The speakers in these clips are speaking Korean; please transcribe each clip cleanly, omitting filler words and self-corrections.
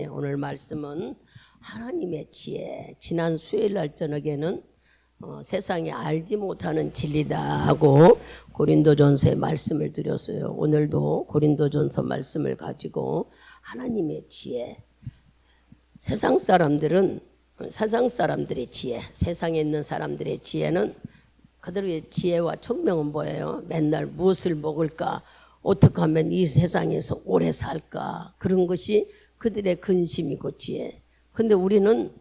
오늘 말씀은 하나님의 지혜. 지난 수요일 날 저녁에는 세상이 알지 못하는 진리다 하고 고린도전서의 말씀을 드렸어요. 오늘도 고린도전서 말씀을 가지고 하나님의 지혜. 세상 사람들의 지혜, 세상에 있는 사람들의 지혜는 그들의 지혜와 총명은 뭐예요? 맨날 무엇을 먹을까? 어떻게 하면 이 세상에서 오래 살까? 그런 것이 그들의 근심이고 지혜. 근데 우리는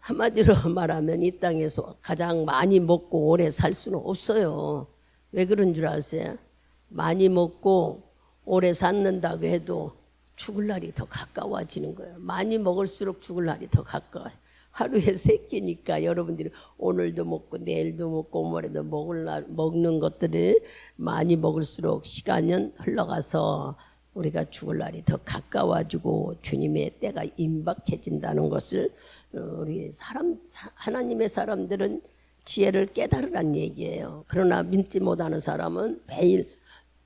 한마디로 말하면 이 땅에서 가장 많이 먹고 오래 살 수는 없어요. 왜 그런 줄 아세요? 많이 먹고 오래 살는다고 해도 죽을 날이 더 가까워지는 거예요. 많이 먹을수록 죽을 날이 더 가까워요. 하루에 3끼니까 여러분들이 오늘도 먹고 내일도 먹고 모레도 먹는 것들이 많이 먹을수록 시간은 흘러가서 우리가 죽을 날이 더 가까워지고 주님의 때가 임박해진다는 것을 우리 하나님의 사람들은 지혜를 깨달으란 얘기예요. 그러나 믿지 못하는 사람은 매일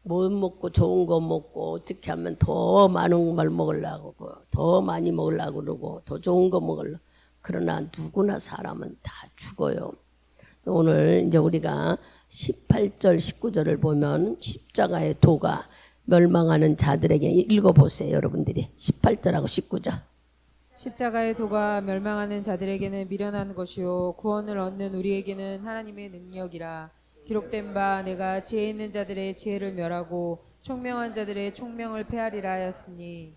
뭐 먹고 좋은 거 먹고 어떻게 하면 더 많은 걸 먹으려고 더 많이 먹으려고 그러고 더 좋은 거 먹으려고. 그러나 누구나 사람은 다 죽어요. 오늘 이제 우리가 18절 19절을 보면 십자가의 도가 멸망하는 자들에게 읽어보세요. 여러분들이 18절하고 19절. 십자가의 도가 멸망하는 자들에게는 미련한 것이요 구원을 얻는 우리에게는 하나님의 능력이라. 기록된 바 내가 지혜 있는 자들의 지혜를 멸하고 총명한 자들의 총명을 폐하리라 하였으니.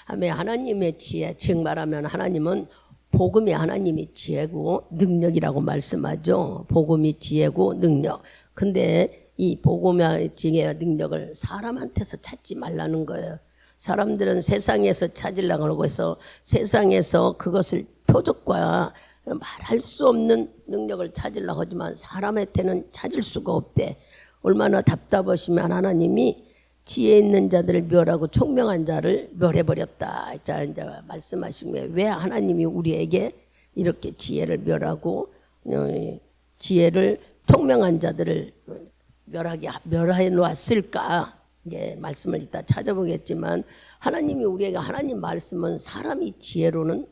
아멘. 하나님의 지혜, 즉 말하면 하나님은 복음이 하나님이 지혜고 능력이라고 말씀하죠. 복음이 지혜고 능력. 근데 이 복음의 지혜와 능력을 사람한테서 찾지 말라는 거예요. 사람들은 세상에서 찾으려고 하고 해서 세상에서 그것을 표적과 말할 수 없는 능력을 찾으려고 하지만 사람한테는 찾을 수가 없대. 얼마나 답답하시면 하나님이 지혜 있는 자들을 멸하고 총명한 자를 멸해버렸다. 자, 이제 말씀하신 거예요. 왜 하나님이 우리에게 이렇게 지혜를 멸하고 지혜를 총명한 자들을 멸해 놓았을까? 이제 말씀을 이따 찾아보겠지만 하나님이 우리에게 하나님 말씀은 사람이 지혜로는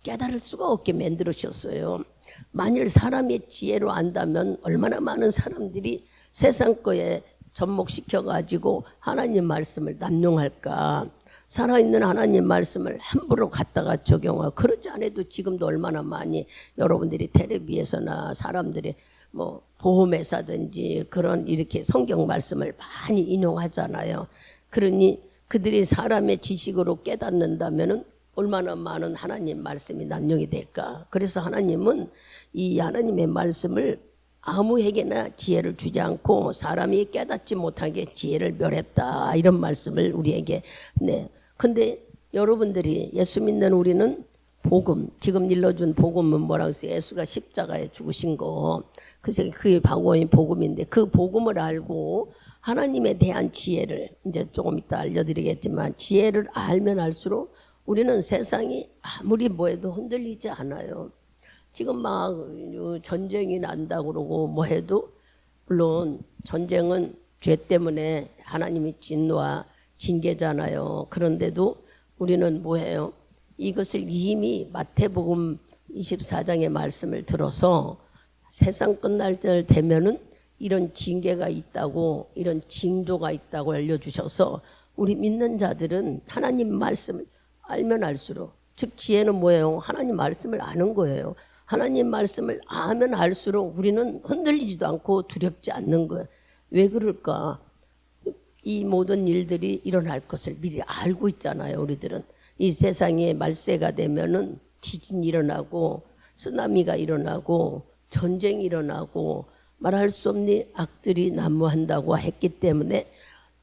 깨달을 수가 없게 만들으셨어요. 만일 사람이 지혜로 안다면 얼마나 많은 사람들이 세상 거에 접목시켜가지고 하나님 말씀을 남용할까. 살아있는 하나님 말씀을 함부로 갖다가 적용하고 그러지 않아도 지금도 얼마나 많이 여러분들이 텔레비에서나 사람들이 뭐 보험회사든지 그런 이렇게 성경 말씀을 많이 인용하잖아요. 그러니 그들이 사람의 지식으로 깨닫는다면은 얼마나 많은 하나님 말씀이 남용이 될까. 그래서 하나님은 이 하나님의 말씀을 아무에게나 지혜를 주지 않고 사람이 깨닫지 못하게 지혜를 멸했다. 이런 말씀을 우리에게. 네. 근데 여러분들이 예수 믿는 우리는 복음, 지금 일러준 복음은 뭐라고 했어요? 예수가 십자가에 죽으신 거. 그래서 그게 복음인데 그 복음을 알고 하나님에 대한 지혜를 이제 조금 이따 알려드리겠지만 지혜를 알면 알수록 우리는 세상이 아무리 뭐해도 흔들리지 않아요. 지금 막 전쟁이 난다고 그러고 뭐 해도 물론 전쟁은 죄 때문에 하나님이 진노와 징계잖아요. 그런데도 우리는 뭐해요? 이것을 이미 마태복음 24장의 말씀을 들어서 세상 끝날 때 되면은 이런 징계가 있다고 이런 징조가 있다고 알려주셔서 우리 믿는 자들은 하나님 말씀을 알면 알수록 즉 지혜는 뭐예요? 하나님 말씀을 아는 거예요. 하나님 말씀을 알면 알수록 우리는 흔들리지도 않고 두렵지 않는 거예요. 왜 그럴까? 이 모든 일들이 일어날 것을 미리 알고 있잖아요. 우리들은 이 세상에 말세가 되면은 지진이 일어나고 쓰나미가 일어나고 전쟁이 일어나고 말할 수 없는 악들이 난무한다고 했기 때문에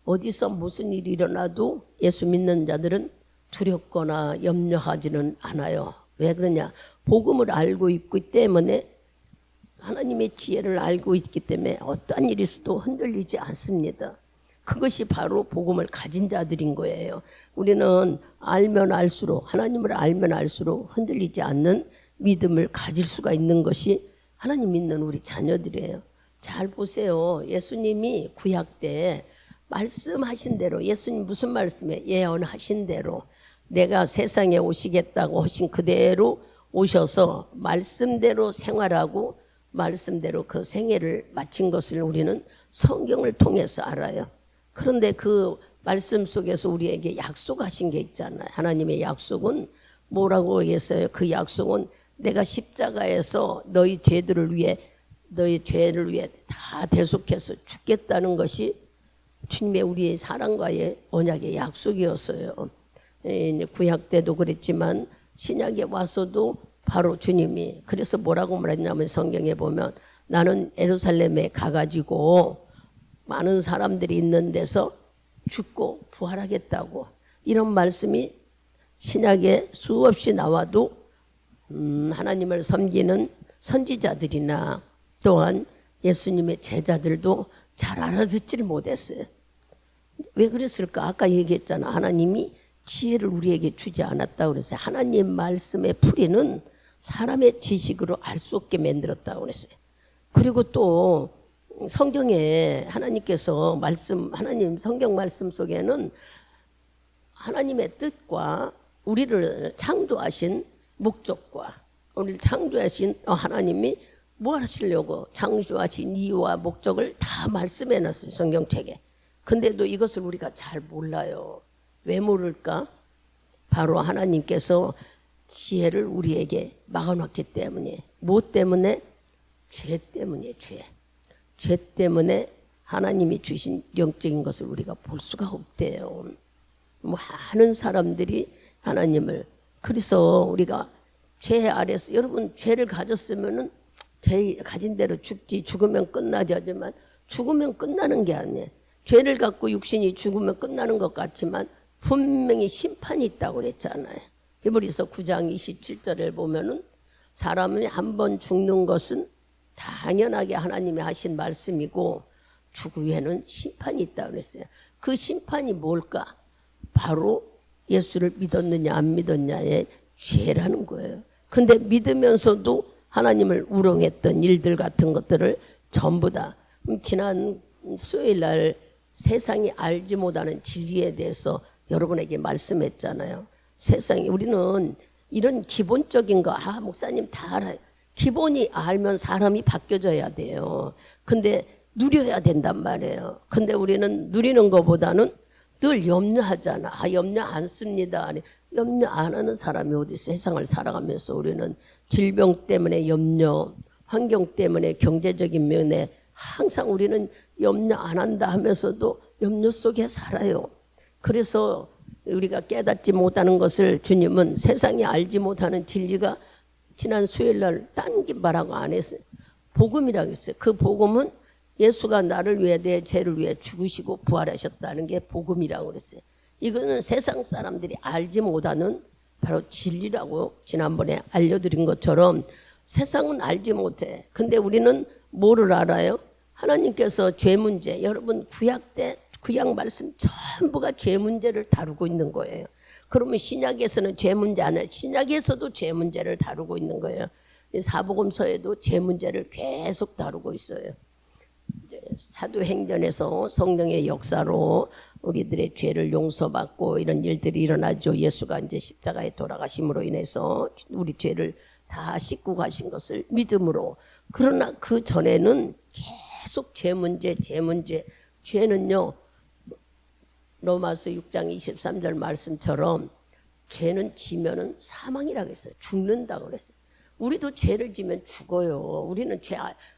어디서 무슨 일이 일어나도 예수 믿는 자들은 두렵거나 염려하지는 않아요. 왜 그러냐? 복음을 알고 있기 때문에 하나님의 지혜를 알고 있기 때문에 어떠한 일이 있어도 흔들리지 않습니다. 그것이 바로 복음을 가진 자들인 거예요. 우리는 알면 알수록 하나님을 알면 알수록 흔들리지 않는 믿음을 가질 수가 있는 것이 하나님 믿는 우리 자녀들이에요. 잘 보세요. 예수님이 구약 때 말씀하신 대로 예수님 무슨 말씀에 예언하신 대로 내가 세상에 오시겠다고 하신 그대로 오셔서 말씀대로 생활하고 말씀대로 그 생애를 마친 것을 우리는 성경을 통해서 알아요. 그런데 그 말씀 속에서 우리에게 약속하신 게 있잖아요. 하나님의 약속은 뭐라고 했어요? 그 약속은 내가 십자가에서 너희 죄를 위해 다 대속해서 죽겠다는 것이 주님의 우리의 사랑과의 언약의 약속이었어요. 구약 때도 그랬지만 신약에 와서도 바로 주님이 그래서 뭐라고 말했냐면 성경에 보면 나는 예루살렘에 가가지고 많은 사람들이 있는 데서 죽고 부활하겠다고 이런 말씀이 신약에 수없이 나와도 하나님을 섬기는 선지자들이나 또한 예수님의 제자들도 잘 알아듣지를 못했어요. 왜 그랬을까? 아까 얘기했잖아. 하나님이 지혜를 우리에게 주지 않았다고 그랬어요. 하나님 말씀의 풀이는 사람의 지식으로 알 수 없게 만들었다고 그랬어요. 그리고 또 성경에 하나님께서 하나님 성경 말씀 속에는 하나님의 뜻과 우리를 창조하신 목적과 우리를 창조하신 하나님이 뭐 하시려고 창조하신 이유와 목적을 다 말씀해 놨어요. 성경책에. 근데도 이것을 우리가 잘 몰라요. 왜 모를까? 바로 하나님께서 지혜를 우리에게 막아놨기 때문에. 뭐 때문에? 죄 때문에. 죄 때문에 하나님이 주신 영적인 것을 우리가 볼 수가 없대요. 많은 사람들이 하나님을 그래서 우리가 죄 아래서 여러분 죄를 가졌으면은 죄 가진 대로 죽지 죽으면 끝나지 하지만 죽으면 끝나는 게 아니에요. 죄를 갖고 육신이 죽으면 끝나는 것 같지만 분명히 심판이 있다고 그랬잖아요. 히브리서 9장 27절을 보면은 사람이 한 번 죽는 것은 당연하게 하나님이 하신 말씀이고 죽으에는 심판이 있다고 그랬어요. 그 심판이 뭘까? 바로 예수를 믿었느냐 안 믿었냐의 죄라는 거예요. 근데 믿으면서도 하나님을 우롱했던 일들 같은 것들을 전부 다 지난 수요일 날 세상이 알지 못하는 진리에 대해서 여러분에게 말씀했잖아요. 세상에 우리는 이런 기본적인 거 목사님 다 알아요. 기본이 알면 사람이 바뀌어져야 돼요. 근데 누려야 된단 말이에요. 근데 우리는 누리는 것보다는 늘 염려하잖아. 염려 안 씁니다. 아니, 염려 안 하는 사람이 어디 세상을 살아가면서 우리는 질병 때문에 염려, 환경 때문에 경제적인 면에 항상 우리는 염려 안 한다 하면서도 염려 속에 살아요. 그래서 우리가 깨닫지 못하는 것을 주님은 세상이 알지 못하는 진리가 지난 수요일 날 딴 말하고 안 했어요. 복음이라고 했어요. 그 복음은 예수가 나를 위해 내 죄를 위해 죽으시고 부활하셨다는 게 복음이라고 그랬어요. 이거는 세상 사람들이 알지 못하는 바로 진리라고 지난번에 알려드린 것처럼 세상은 알지 못해. 근데 우리는 뭐를 알아요? 하나님께서 죄 문제, 여러분 구약 때 구약 말씀 전부가 죄 문제를 다루고 있는 거예요. 그러면 신약에서는 죄 문제 안 해요. 신약에서도 죄 문제를 다루고 있는 거예요. 사복음서에도 죄 문제를 계속 다루고 있어요. 사도행전에서 성령의 역사로 우리들의 죄를 용서받고 이런 일들이 일어나죠. 예수가 이제 십자가에 돌아가심으로 인해서 우리 죄를 다 씻고 가신 것을 믿음으로. 그러나 그 전에는 계속 죄 문제. 죄는요. 로마서 6장 23절 말씀처럼 죄는 지면은 사망이라고 했어요. 죽는다고 그랬어요. 우리도 죄를 지면 죽어요. 우리는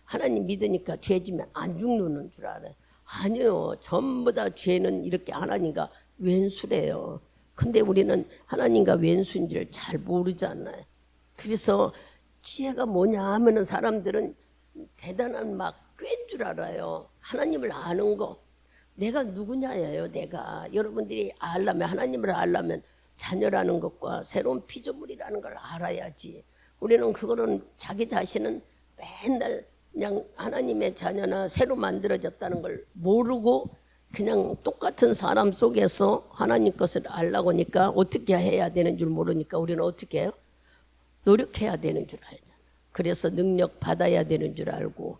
하나님 믿으니까 죄 지면 안 죽는 줄 알아요. 아니요. 전부 다 죄는 이렇게 하나님과 왼수래요. 근데 우리는 하나님과 왼수인지를 잘 모르잖아요. 그래서 지혜가 뭐냐 하면은 사람들은 대단한 막 꾀인 줄 알아요. 하나님을 아는 거. 내가 누구냐예요. 내가 여러분들이 알려면 하나님을 알려면 자녀라는 것과 새로운 피조물이라는 걸 알아야지. 우리는 그거는 자기 자신은 맨날 그냥 하나님의 자녀나 새로 만들어졌다는 걸 모르고 그냥 똑같은 사람 속에서 하나님 것을 알라고 하니까 어떻게 해야 되는 줄 모르니까 우리는 어떻게 해요? 노력해야 되는 줄 알잖아. 그래서 능력 받아야 되는 줄 알고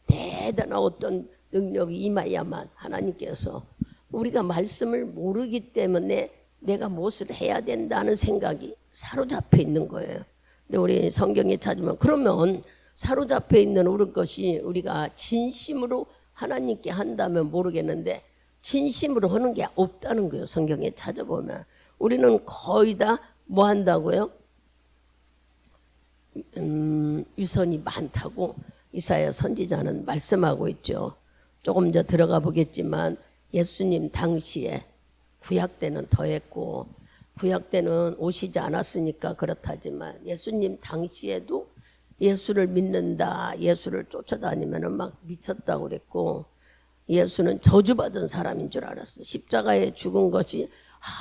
대단한 어떤 능력이 임해야만 하나님께서 우리가 말씀을 모르기 때문에 내가 무엇을 해야 된다는 생각이 사로잡혀 있는 거예요. 근데 우리 성경에 찾으면 그러면 사로잡혀 있는 우리 것이 우리가 진심으로 하나님께 한다면 모르겠는데 진심으로 하는 게 없다는 거예요. 성경에 찾아보면 우리는 거의 다 뭐 한다고요? 유선이 많다고 이사야 선지자는 말씀하고 있죠. 조금 더 들어가 보겠지만 예수님 당시에 구약 때는 더했고 구약 때는 오시지 않았으니까 그렇다지만 예수님 당시에도 예수를 믿는다, 예수를 쫓아다니면 막 미쳤다고 그랬고 예수는 저주받은 사람인 줄 알았어. 십자가에 죽은 것이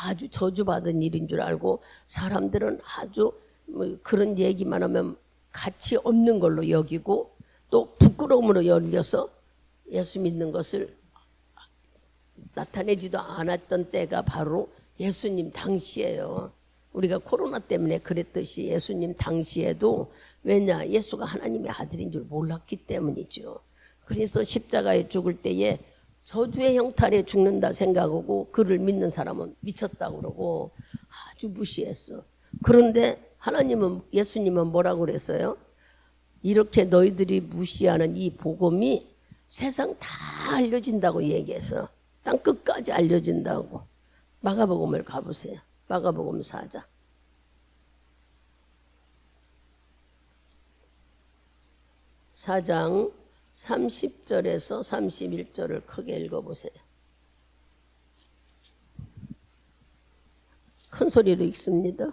아주 저주받은 일인 줄 알고 사람들은 아주 뭐 그런 얘기만 하면 가치 없는 걸로 여기고 또 부끄러움으로 열려서 예수 믿는 것을 나타내지도 않았던 때가 바로 예수님 당시예요. 우리가 코로나 때문에 그랬듯이 예수님 당시에도 왜냐? 예수가 하나님의 아들인 줄 몰랐기 때문이죠. 그래서 십자가에 죽을 때에 저주의 형탈에 죽는다 생각하고 그를 믿는 사람은 미쳤다고 그러고 아주 무시했어. 그런데 하나님은 예수님은 뭐라고 그랬어요? 이렇게 너희들이 무시하는 이 복음이 세상 다 알려진다고 얘기해서 땅 끝까지 알려진다고. 마가복음을 가보세요. 마가복음 4장. 4장 30절에서 31절을 크게 읽어보세요. 큰 소리로 읽습니다.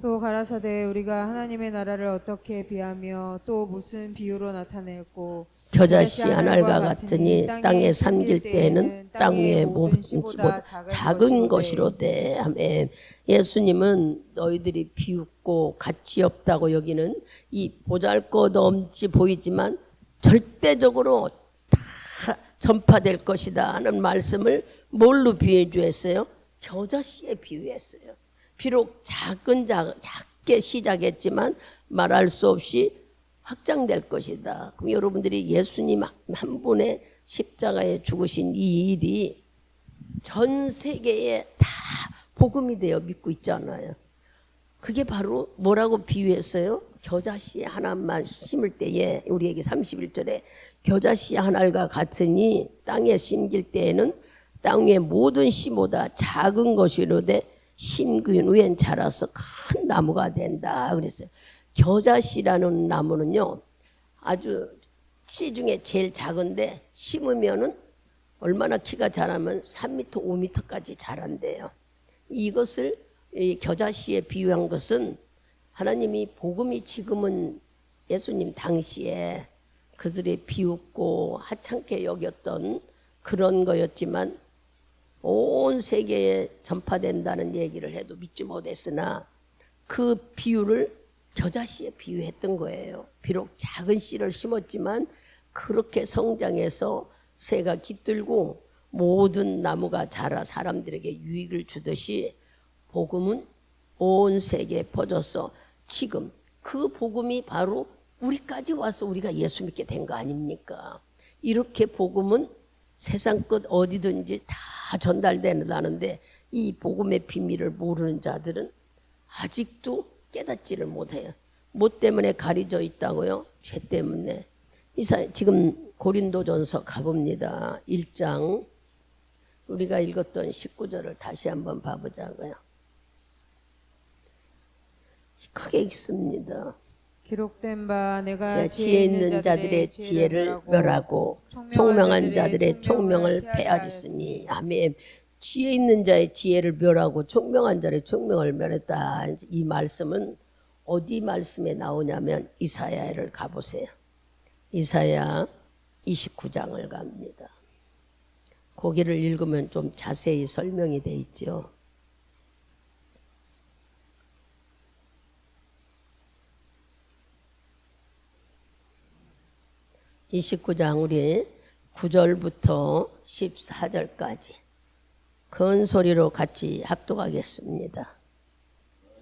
또 가라사대 우리가 하나님의 나라를 어떻게 비하며 또 무슨 비유로 나타낼고 겨자씨 한 알과 같으니 땅에 삼길 때에는 땅 위의 모든 씨보다 작은 것이로되. 아멘. 예수님은 너희들이 비웃고 가치 없다고 여기는 이 보잘것없이 보이지만 절대적으로 다 전파될 것이다 하는 말씀을 뭘로 비유해 주었어요? 겨자씨에 비유했어요. 비록 작게 시작했지만 말할 수 없이 확장될 것이다. 그럼 여러분들이 예수님 한 분의 십자가에 죽으신 이 일이 전 세계에 다 복음이 되어 믿고 있잖아요. 그게 바로 뭐라고 비유했어요? 겨자씨 하나만 심을 때에 우리에게 31절에 겨자씨 한 알과 같으니 땅에 심길 때에는 땅 위의 모든 씨보다 작은 것이로되 심긴 후엔 자라서 큰 나무가 된다 그랬어요. 겨자씨라는 나무는요 아주 씨 중에 제일 작은데 심으면은 얼마나 키가 자라면 3m, 5m까지 자란대요. 이것을 이 겨자씨에 비유한 것은 하나님이 복음이 지금은 예수님 당시에 그들이 비웃고 하찮게 여겼던 그런 거였지만 온 세계에 전파된다는 얘기를 해도 믿지 못했으나 그 비유를 겨자씨에 비유했던 거예요. 비록 작은 씨를 심었지만 그렇게 성장해서 새가 깃들고 모든 나무가 자라 사람들에게 유익을 주듯이 복음은 온 세계에 퍼져서 지금 그 복음이 바로 우리까지 와서 우리가 예수 믿게 된 거 아닙니까? 이렇게 복음은 세상 끝 어디든지 다 전달되는데 이 복음의 비밀을 모르는 자들은 아직도 깨닫지를 못해요. 뭐 때문에 가려져 있다고요? 죄 때문에. 지금 고린도전서 가봅니다. 1장 우리가 읽었던 19절을 다시 한번 봐보자고요. 크게 읽습니다. 기록된 바 내가 지혜 있는 자들의 지혜를 멸하고 총명한 자들의 총명을 폐하리으니. 아멘. 지혜 있는 자의 지혜를 멸하고 총명한 자의 총명을 멸했다. 이 말씀은 어디 말씀에 나오냐면 이사야를 가보세요. 이사야 29장을 갑니다. 거기를 읽으면 좀 자세히 설명이 돼 있죠. 29장 우리 9절부터 14절까지 큰 소리로 같이 합독하겠습니다.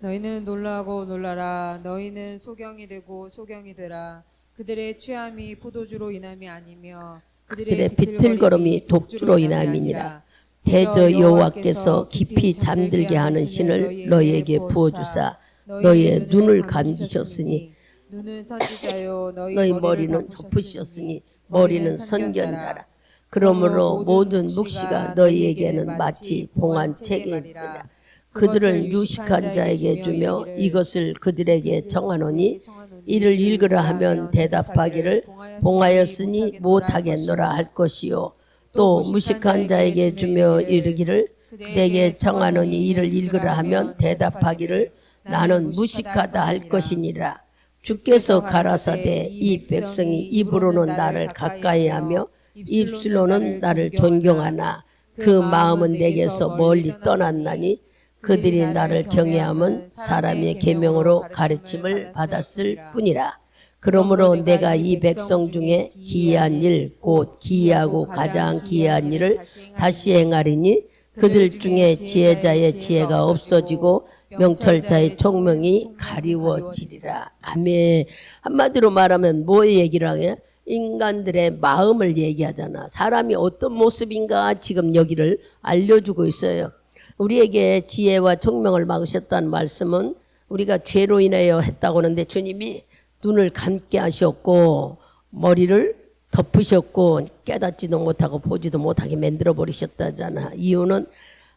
너희는 놀라고 놀라라. 너희는 소경이 되고 소경이 되라. 그들의 취함이 포도주로 인함이 아니며 그들의 비틀거림이 독주로 인함이니라. 대저 여호와께서 깊이 잠들게 하는 신을 너희에게 부어주사 너희의 눈을 감기셨으니 눈은 선지자요 너희 머리는 덮으셨으니 머리는 선견자라. 그러므로 모든 묵시가 너희에게는 마치 봉한 책임이라. 그들을 유식한 자에게 주며 이것을 그들에게 정하노니 이를 읽으라 하면 대답하기를 봉하였으니 못하겠노라 할 것이요 또 무식한 자에게 주며 이르기를 그에게 정하노니 이를 읽으라 하면 대답하기를 나는 무식하다 할 것이니라. 주께서 가라사대 이 백성이 입으로는 나를 가까이하며 입술로는 나를 존경하나 그 마음은 내게서 멀리 떠났나니 그들이 나를 경외함은 사람의 계명으로 가르침을 받았을 뿐이라. 그러므로 내가 이 백성 중에 기이한 일 곧 기이하고 가장 기이한 일을 다시 행하리니 그들 중에 지혜자의 지혜가 없어지고 명철자의 총명이 가리워지리라. 아멘. 한마디로 말하면 뭐 얘기를 하게? 인간들의 마음을 얘기하잖아. 사람이 어떤 모습인가 지금 여기를 알려주고 있어요. 우리에게 지혜와 총명을 막으셨다는 말씀은 우리가 죄로 인하여 했다고 하는데 주님이 눈을 감게 하셨고 머리를 덮으셨고 깨닫지도 못하고 보지도 못하게 만들어 버리셨다잖아. 이유는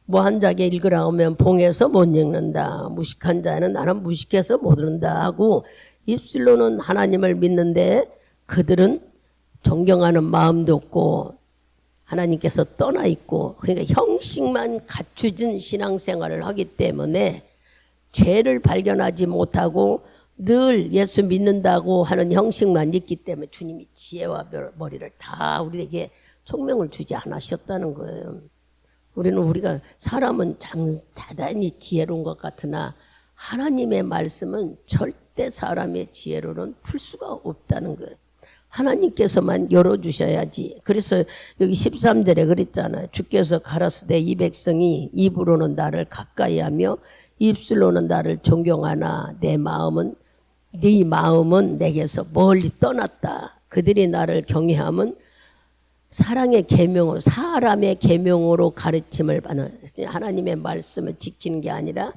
뭐 한 자에게 읽으라 하면 봉해서 못 읽는다. 무식한 자는 나는 무식해서 못 읽는다 하고 입술로는 하나님을 믿는데 그들은 존경하는 마음도 없고 하나님께서 떠나 있고 그러니까 형식만 갖추진 신앙생활을 하기 때문에 죄를 발견하지 못하고 늘 예수 믿는다고 하는 형식만 있기 때문에 주님이 지혜와 머리를 다 우리에게 총명을 주지 않으셨다는 거예요. 우리가 사람은 대단히 지혜로운 것 같으나 하나님의 말씀은 절대 사람의 지혜로는 풀 수가 없다는 거예요. 하나님께서만 열어주셔야지. 그래서 여기 13절에 그랬잖아요. 주께서 가라사대 이 백성이 입으로는 나를 가까이하며 입술로는 나를 존경하나 네 마음은 내게서 멀리 떠났다. 그들이 나를 경외함은 사랑의 계명으로 사람의 계명으로 가르침을 받는 하나님의 말씀을 지키는 게 아니라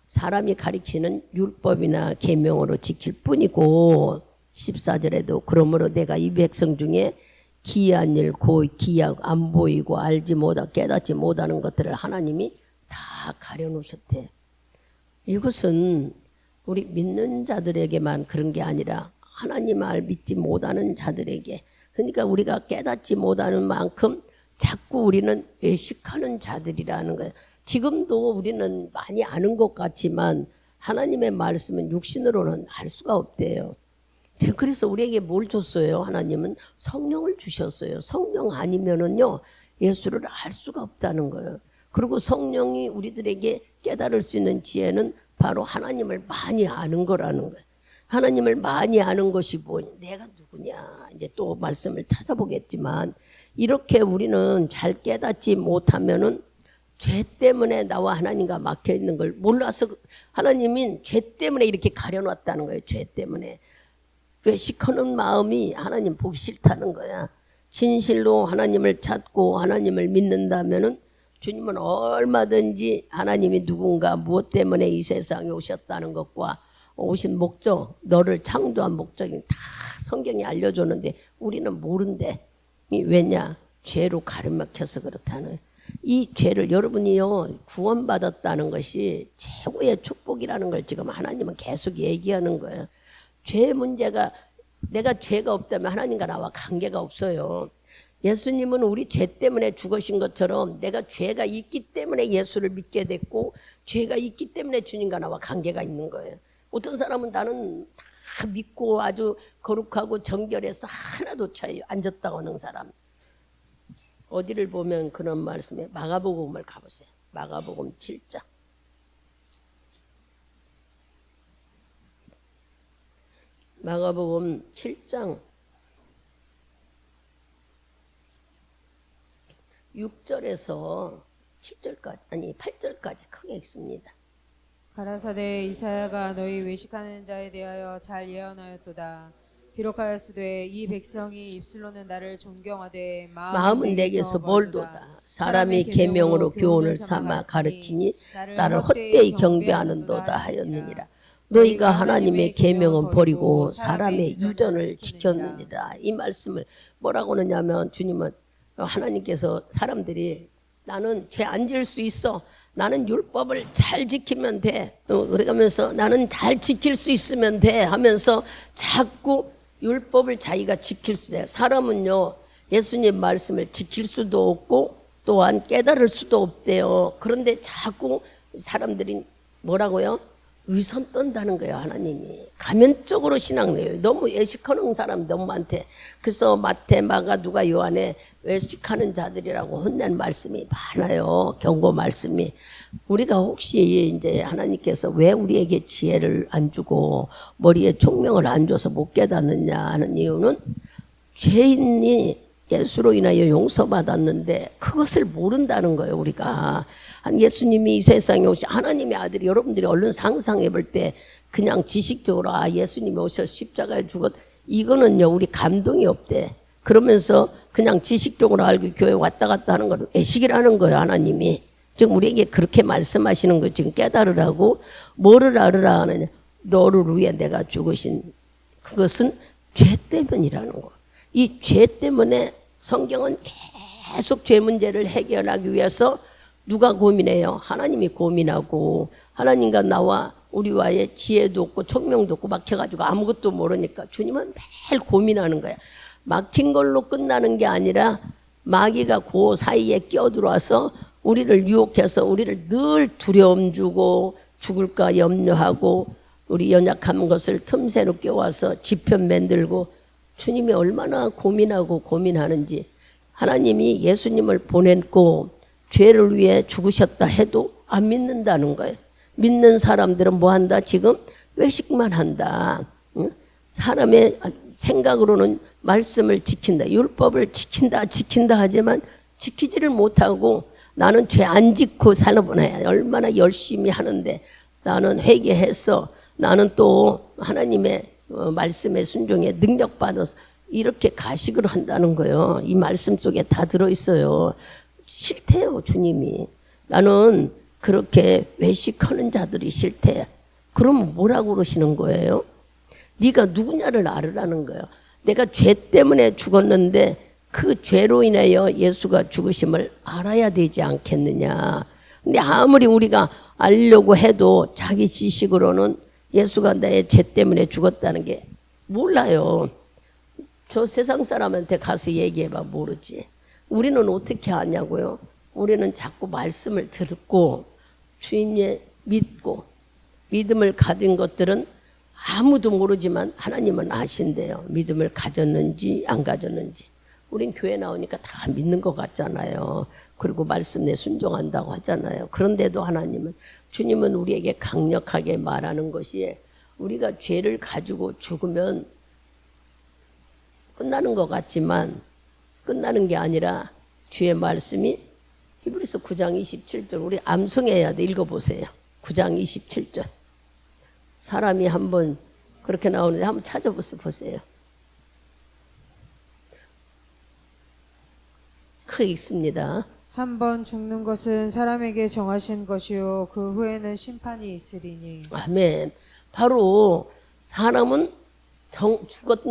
사람이 가르치는 율법이나 계명으로 지킬 뿐이고 14절에도 그러므로 내가 이 백성 중에 기이한 일, 기이하고 안 보이고 알지 못하고 깨닫지 못하는 것들을 하나님이 다 가려놓으셨대. 이것은 우리 믿는 자들에게만 그런 게 아니라 하나님을 믿지 못하는 자들에게 그러니까 우리가 깨닫지 못하는 만큼 자꾸 우리는 외식하는 자들이라는 거예요. 지금도 우리는 많이 아는 것 같지만 하나님의 말씀은 육신으로는 알 수가 없대요. 그래서 우리에게 뭘 줬어요? 하나님은 성령을 주셨어요. 성령 아니면은요 예수를 알 수가 없다는 거예요. 그리고 성령이 우리들에게 깨달을 수 있는 지혜는 바로 하나님을 많이 아는 거라는 거예요. 하나님을 많이 아는 것이 뭐냐? 내가 누구냐? 이제 또 말씀을 찾아보겠지만 이렇게 우리는 잘 깨닫지 못하면은 죄 때문에 나와 하나님과 막혀 있는 걸 몰라서 하나님은 죄 때문에 이렇게 가려놨다는 거예요. 죄 때문에. 외식하는 마음이 하나님 보기 싫다는 거야. 진실로 하나님을 찾고 하나님을 믿는다면은 주님은 얼마든지 하나님이 누군가 무엇 때문에 이 세상에 오셨다는 것과 오신 목적, 너를 창조한 목적이 다 성경이 알려줬는데 우리는 모른대. 왜냐? 죄로 가르막혀서 그렇다는. 이 죄를 여러분이요 구원받았다는 것이 최고의 축복이라는 걸 지금 하나님은 계속 얘기하는 거예요. 죄 문제가 내가 죄가 없다면 하나님과 나와 관계가 없어요. 예수님은 우리 죄 때문에 죽으신 것처럼 내가 죄가 있기 때문에 예수를 믿게 됐고 죄가 있기 때문에 주님과 나와 관계가 있는 거예요. 어떤 사람은 나는 다 믿고 아주 거룩하고 정결해서 하나도 차이 안 졌다고 하는 사람. 어디를 보면 그런 말씀에 마가복음을 가보세요. 마가복음 7장. 마가복음 7장 6절에서 7절까지 아니 8절까지 크게 읽습니다. 가라사대 이사야가 너희 외식하는 자에 대하여 잘 예언하였도다. 기록하였으되 이 백성이 입술로는 나를 존경하되 마음은 내게서 멀도다. 사람의 계명으로 교훈을 삼아 가르치니 나를 헛되이 경배하는도다 하였느니라. 너희가 하나님의 계명은 버리고 사람의 유전을 지켰느니라. 이 말씀을 뭐라고 하느냐면 주님은 하나님께서 사람들이 나는 죄 안 지을 수 있어. 나는 율법을 잘 지키면 돼. 그러면서 나는 잘 지킬 수 있으면 돼 하면서 자꾸 율법을 자기가 지킬 수 있어요. 사람은요 예수님 말씀을 지킬 수도 없고 또한 깨달을 수도 없대요. 그런데 자꾸 사람들이 뭐라고요? 위선 떤다는 거예요. 하나님이 가면적으로 신앙해요. 너무 외식하는 사람 너무 많대. 그래서 마태, 마가, 누가, 요한에 외식하는 자들이라고 혼낸 말씀이 많아요. 경고 말씀이. 우리가 혹시 이제 하나님께서 왜 우리에게 지혜를 안 주고 머리에 총명을 안 줘서 못 깨닫느냐 하는 이유는 죄인이 예수로 인하여 용서받았는데 그것을 모른다는 거예요. 우리가 예수님이 이 세상에 오시 하나님의 아들이 여러분들이 얼른 상상해 볼 때 그냥 지식적으로 예수님이 오셔 십자가에 죽었 이거는요 우리 감동이 없대. 그러면서 그냥 지식적으로 알고 교회 왔다 갔다 하는 건 외식이라는 거예요. 하나님이 지금 우리에게 그렇게 말씀하시는 거 지금 깨달으라고. 뭐를 알으라 하느냐. 너를 위해 내가 죽으신 그것은 죄 때문이라는 거. 이 죄 때문에 성경은 계속 죄 문제를 해결하기 위해서 누가 고민해요? 하나님이 고민하고 하나님과 나와 우리와의 지혜도 없고 총명도 없고 막혀가지고 아무것도 모르니까 주님은 매일 고민하는 거야. 막힌 걸로 끝나는 게 아니라 마귀가 그 사이에 끼어들어와서 우리를 유혹해서 우리를 늘 두려움 주고 죽을까 염려하고 우리 연약한 것을 틈새로 껴와서 지편 만들고 주님이 얼마나 고민하고 고민하는지. 하나님이 예수님을 보냈고 죄를 위해 죽으셨다 해도 안 믿는다는 거예요. 믿는 사람들은 뭐 한다? 지금 외식만 한다. 사람의 생각으로는 말씀을 지킨다. 율법을 지킨다 하지만 지키지를 못하고 나는 죄 안 짓고 살아보네. 얼마나 열심히 하는데 나는 회개해서 나는 또 하나님의 말씀에 순종해 능력받아서 이렇게 가식을 한다는 거예요. 이 말씀 속에 다 들어있어요. 싫대요 주님이. 나는 그렇게 외식하는 자들이 싫대. 그러면 뭐라고 그러시는 거예요? 네가 누구냐를 알으라는 거예요. 내가 죄 때문에 죽었는데 그 죄로 인하여 예수가 죽으심을 알아야 되지 않겠느냐. 근데 아무리 우리가 알려고 해도 자기 지식으로는 예수가 나의 죄 때문에 죽었다는 게 몰라요. 저 세상 사람한테 가서 얘기해봐 모르지. 우리는 어떻게 아냐고요? 우리는 자꾸 말씀을 듣고 주인의 믿고 믿음을 가진 것들은 아무도 모르지만 하나님은 아신대요. 믿음을 가졌는지 안 가졌는지. 우린 교회 나오니까 다 믿는 것 같잖아요. 그리고 말씀에 순종한다고 하잖아요. 그런데도 하나님은 주님은 우리에게 강력하게 말하는 것이 우리가 죄를 가지고 죽으면 끝나는 것 같지만 끝나는 게 아니라 주의 말씀이 히브리서 9장 27절 우리 암송해야 돼. 읽어보세요. 9장 27절. 사람이 한번 그렇게 나오는데 한번 찾아보세요. 크게 읽습니다. 한 번 죽는 것은 사람에게 정하신 것이요 그 후에는 심판이 있으리니. 아멘. 바로 사람은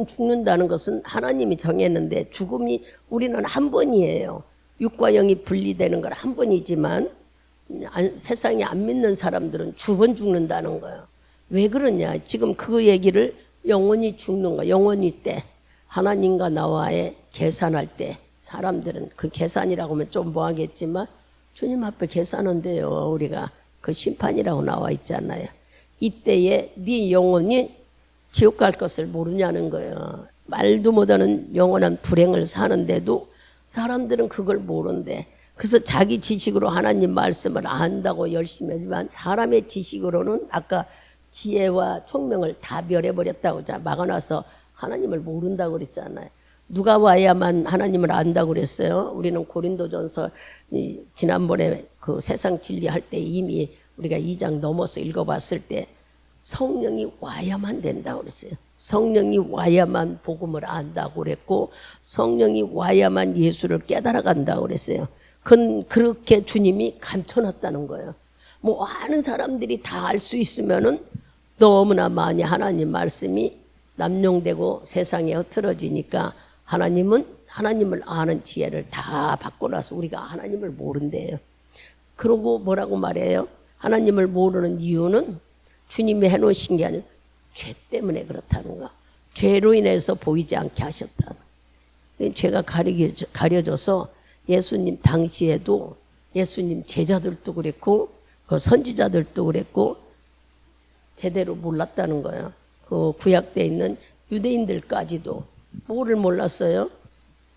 죽는다는 것은 하나님이 정했는데 죽음이 우리는 한 번이에요. 육과 영이 분리되는 건 한 번이지만 세상에 안 믿는 사람들은 두 번 죽는다는 거예요. 왜 그러냐? 지금 그 얘기를 영원히 죽는 거, 영원히 때 하나님과 나와의 계산할 때 사람들은 그 계산이라고 하면 좀 뭐하겠지만 주님 앞에 계산한대요. 우리가 그 심판이라고 나와 있잖아요. 이때에 네 영혼이 지옥 갈 것을 모르냐는 거예요. 말도 못하는 영원한 불행을 사는데도 사람들은 그걸 모른대. 그래서 자기 지식으로 하나님 말씀을 안다고 열심히 하지만 사람의 지식으로는 아까 지혜와 총명을 다 멸해버렸다고 막아놔서 하나님을 모른다고 그랬잖아요. 누가 와야만 하나님을 안다고 그랬어요. 우리는 고린도전서 지난번에 그 세상 진리할 때 이미 우리가 2장 넘어서 읽어봤을 때 성령이 와야만 된다고 그랬어요. 성령이 와야만 복음을 안다고 그랬고 성령이 와야만 예수를 깨달아 간다고 그랬어요. 그렇게 주님이 감춰놨다는 거예요. 뭐 많은 사람들이 다 알 수 있으면은 너무나 많이 하나님 말씀이 남용되고 세상에 흐트러지니까 하나님은 하나님을 아는 지혜를 다 받고 나서 우리가 하나님을 모른대요. 그러고 뭐라고 말해요? 하나님을 모르는 이유는 주님이 해놓으신 게 아니라 죄 때문에 그렇다는 거. 죄로 인해서 보이지 않게 하셨다는 거. 죄가 가려져서 예수님 당시에도 예수님 제자들도 그랬고 그 선지자들도 그랬고 제대로 몰랐다는 거예요. 그 구약되어 있는 유대인들까지도 뭐를 몰랐어요?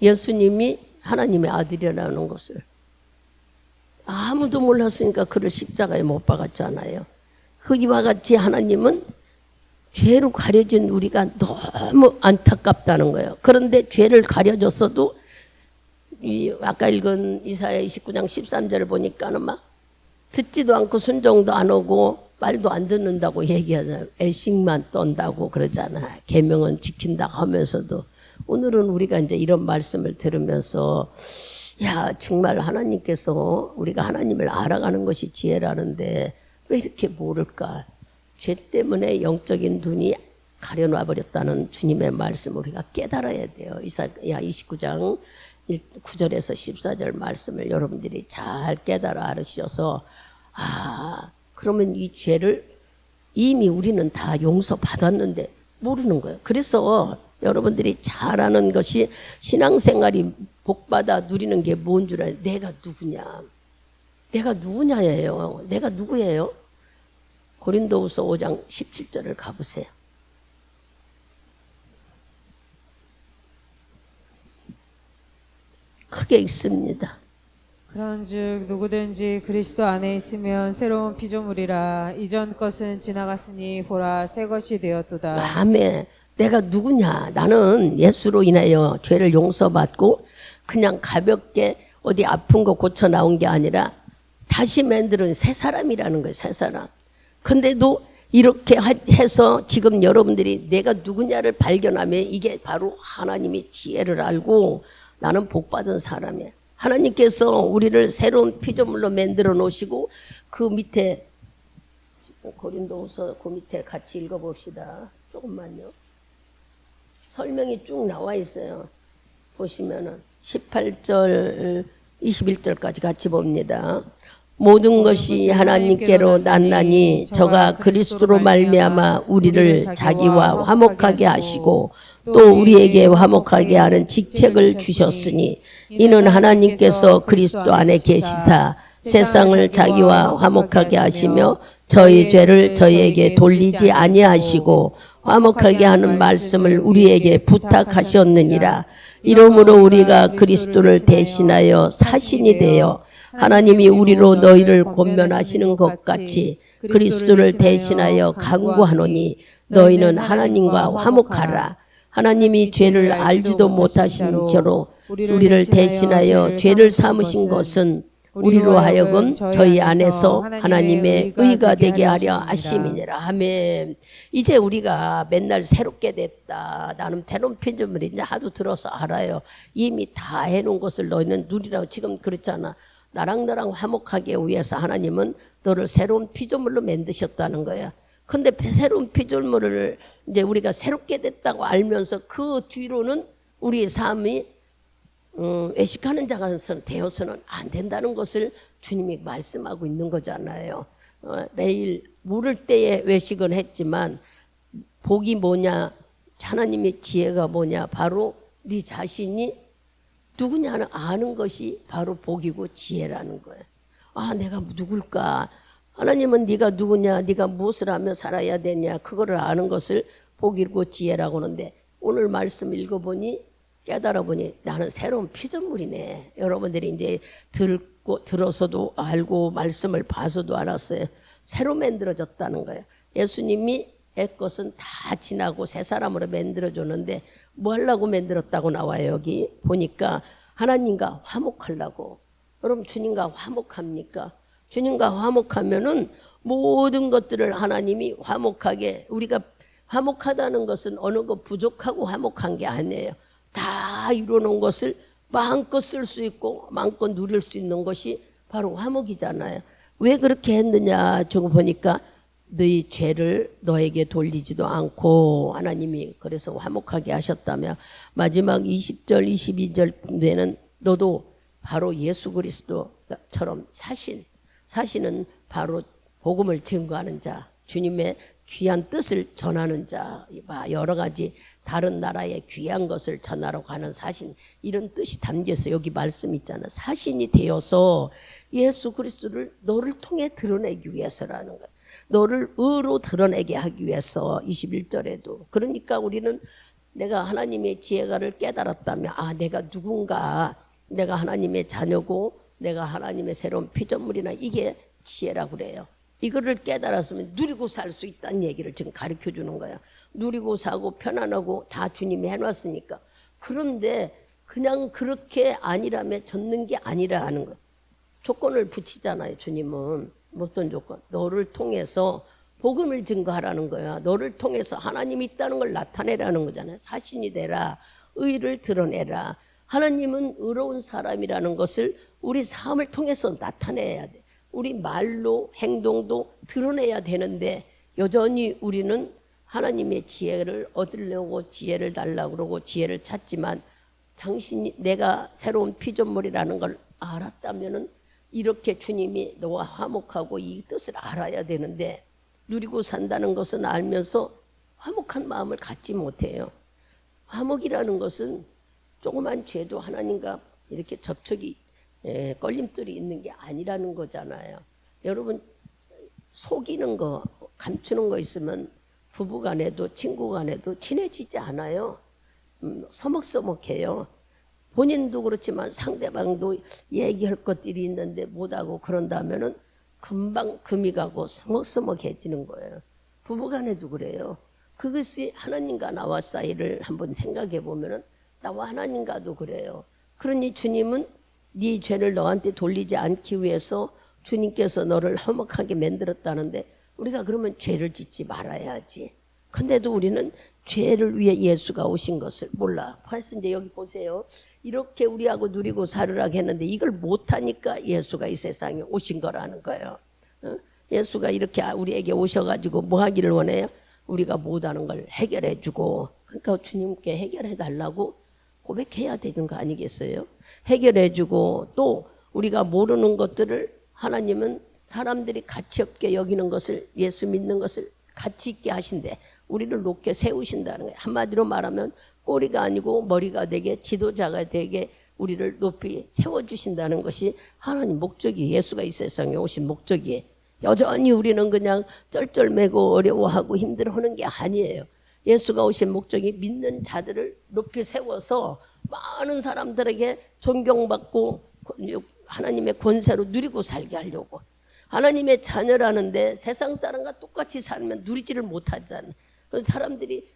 예수님이 하나님의 아들이라는 것을. 아무도 몰랐으니까 그를 십자가에 못 박았잖아요. 그와 같이 하나님은 죄로 가려진 우리가 너무 안타깝다는 거예요. 그런데 죄를 가려졌어도 아까 읽은 이사야 29장 13절을 보니까는 막 듣지도 않고 순종도 안 하고 말도 안 듣는다고 얘기하잖아요. 애식만 떤다고 그러잖아요. 계명은 지킨다 하면서도 오늘은 우리가 이제 이런 말씀을 들으면서 야 정말 하나님께서 우리가 하나님을 알아가는 것이 지혜라는데 왜 이렇게 모를까? 죄 때문에 영적인 눈이 가려놔 버렸다는 주님의 말씀을 우리가 깨달아야 돼요. 이사야 29장 9절에서 14절 말씀을 여러분들이 잘 깨달아 알으셔서 그러면 이 죄를 이미 우리는 다 용서받았는데 모르는 거예요. 그래서 여러분들이 잘 아는 것이 신앙생활이 복받아 누리는 게 뭔 줄 알아요? 내가 누구냐? 내가 누구냐예요. 내가 누구예요? 고린도후서 5장 17절을 가보세요. 크게 읽습니다. 그런즉 누구든지 그리스도 안에 있으면 새로운 피조물이라 이전 것은 지나갔으니 보라 새 것이 되었도다. 아멘. 내가 누구냐? 나는 예수로 인하여 죄를 용서받고 그냥 가볍게 어디 아픈 거 고쳐 나온 게 아니라 다시 만드는 새 사람이라는 거예요. 새 사람. 근데도 이렇게 해서 지금 여러분들이 내가 누구냐를 발견하면 이게 바로 하나님의 지혜를 알고 나는 복받은 사람이야. 하나님께서 우리를 새로운 피조물로 만들어 놓으시고 그 밑에 고린도후서 그 밑에 같이 읽어봅시다. 조금만요. 설명이 쭉 나와 있어요. 보시면은 18절 21절까지 같이 봅니다. 모든 것이 하나님께로 났나니 저가 그리스도로 말미암아 우리를 자기와 화목하게 하시고 또 우리에게 화목하게 하는 직책을 주셨으니 이는 하나님께서 그리스도 안에 계시사 세상을 자기와 화목하게 하시며 저희 죄를 저희에게 돌리지 아니하시고 화목하게 하는 말씀을 우리에게 부탁하셨느니라. 이러므로 우리가 그리스도를 대신하여 사신이 되어 하나님이 우리로 너희를 권면하시는 것 같이 그리스도를 대신하여 간구하노니 너희는 하나님과 화목하라. 하나님이 죄를 알지도 못하신 저로 우리를 대신하여 죄를 삼으신 것은 우리로 하여금 저희 안에서 하나님의 의가 되게 하려 하심이니라. 아멘. 이제 우리가 맨날 새롭게 됐다. 나는 새로운 피조물이 이제 하도 들어서 알아요. 이미 다 해놓은 것을 너희는 누리라고. 지금 그렇잖아. 나랑 화목하게 위해서 하나님은 너를 새로운 피조물로 만드셨다는 거야. 근데 새로운 피조물을 이제 우리가 새롭게 됐다고 알면서 그 뒤로는 우리의 삶이 외식하는 자가 되어서는 안 된다는 것을 주님이 말씀하고 있는 거잖아요. 매일 모를 때에 외식은 했지만 복이 뭐냐, 하나님의 지혜가 뭐냐, 바로 네 자신이 누구냐는 아는 것이 바로 복이고 지혜라는 거예요. 내가 누굴까? 하나님은 네가 누구냐, 네가 무엇을 하며 살아야 되냐, 그거를 아는 것을 복이고 지혜라고 하는데 오늘 말씀 읽어보니 깨달아보니 나는 새로운 피조물이네. 여러분들이 이제 들어서도 알고 말씀을 봐서도 알았어요. 새로 만들어졌다는 거예요. 예수님이 애것은 다 지나고 새 사람으로 만들어줬는데 뭐 하려고 만들었다고 나와요. 여기 보니까 하나님과 화목하려고. 여러분 주님과 화목합니까? 주님과 화목하면은 모든 것들을 하나님이 화목하게 우리가 화목하다는 것은 어느 것 부족하고 화목한 게 아니에요. 다 이루어놓은 것을 마음껏 쓸 수 있고 마음껏 누릴 수 있는 것이 바로 화목이잖아요. 왜 그렇게 했느냐 저거 보니까 너희 죄를 너에게 돌리지도 않고 하나님이 그래서 화목하게 하셨다며 마지막 20절 22절에는 너도 바로 예수 그리스도처럼 사신은 바로 복음을 증거하는 자, 주님의 귀한 뜻을 전하는 자, 여러 가지 다른 나라의 귀한 것을 전하러 가는 사신, 이런 뜻이 담겨서 여기 말씀 있잖아. 사신이 되어서 예수 그리스도를 너를 통해 드러내기 위해서라는 거야. 너를 의로 드러내게 하기 위해서 21절에도. 그러니까 우리는 내가 하나님의 지혜가를 깨달았다면 내가 누군가, 내가 하나님의 자녀고 내가 하나님의 새로운 피조물이나 이게 지혜라고 그래요. 이거를 깨달았으면 누리고 살 수 있다는 얘기를 지금 가르쳐 주는 거야. 누리고 사고 편안하고 다 주님이 해놨으니까. 그런데 그냥 그렇게 아니라면 젖는 게 아니라 하는 거야. 조건을 붙이잖아요. 주님은. 무슨 조건? 너를 통해서 복음을 증거하라는 거야. 너를 통해서 하나님이 있다는 걸 나타내라는 거잖아요. 사신이 되라. 의를 드러내라. 하나님은 의로운 사람이라는 것을 우리 삶을 통해서 나타내야 돼. 우리 말로 행동도 드러내야 되는데 여전히 우리는 하나님의 지혜를 얻으려고 지혜를 달라고 그러고 지혜를 찾지만 당신이 내가 새로운 피조물이라는 걸 알았다면은 이렇게 주님이 너와 화목하고 이 뜻을 알아야 되는데 누리고 산다는 것은 알면서 화목한 마음을 갖지 못해요. 화목이라는 것은 조그만 죄도 하나님과 이렇게 접촉이 걸림돌이 있는 게 아니라는 거잖아요. 여러분 속이는 거 감추는 거 있으면 부부간에도 친구간에도 친해지지 않아요. 서먹서먹해요. 본인도 그렇지만 상대방도 얘기할 것들이 있는데 못하고 그런다면은 금방 금이 가고 서먹서먹해지는 거예요. 부부간에도 그래요. 그것이 하나님과 나와 사이를 한번 생각해 보면은 나와 하나님과도 그래요. 그러니 주님은 네 죄를 너한테 돌리지 않기 위해서 주님께서 너를 화목하게 만들었다는데 우리가 그러면 죄를 짓지 말아야지. 근데도 우리는 죄를 위해 예수가 오신 것을 몰라. 그래서 이제 여기 보세요. 이렇게 우리하고 누리고 살으라고 했는데 이걸 못하니까 예수가 이 세상에 오신 거라는 거예요. 예수가 이렇게 우리에게 오셔가지고 뭐 하기를 원해요? 우리가 못하는 걸 해결해 주고, 그러니까 주님께 해결해 달라고 고백해야 되는 거 아니겠어요? 해결해 주고 또 우리가 모르는 것들을 하나님은 사람들이 가치 없게 여기는 것을, 예수 믿는 것을 가치 있게 하신대. 우리를 높게 세우신다는 거예요. 한마디로 말하면 꼬리가 아니고 머리가 되게, 지도자가 되게 우리를 높이 세워주신다는 것이 하나님 목적이, 예수가 이 세상에 오신 목적이에요. 여전히 우리는 그냥 쩔쩔매고 어려워하고 힘들어하는 게 아니에요. 예수가 오신 목적이 믿는 자들을 높이 세워서 많은 사람들에게 존경받고 하나님의 권세로 누리고 살게 하려고. 하나님의 자녀라는데 세상 사람과 똑같이 살면 누리지를 못하잖아. 그래서 사람들이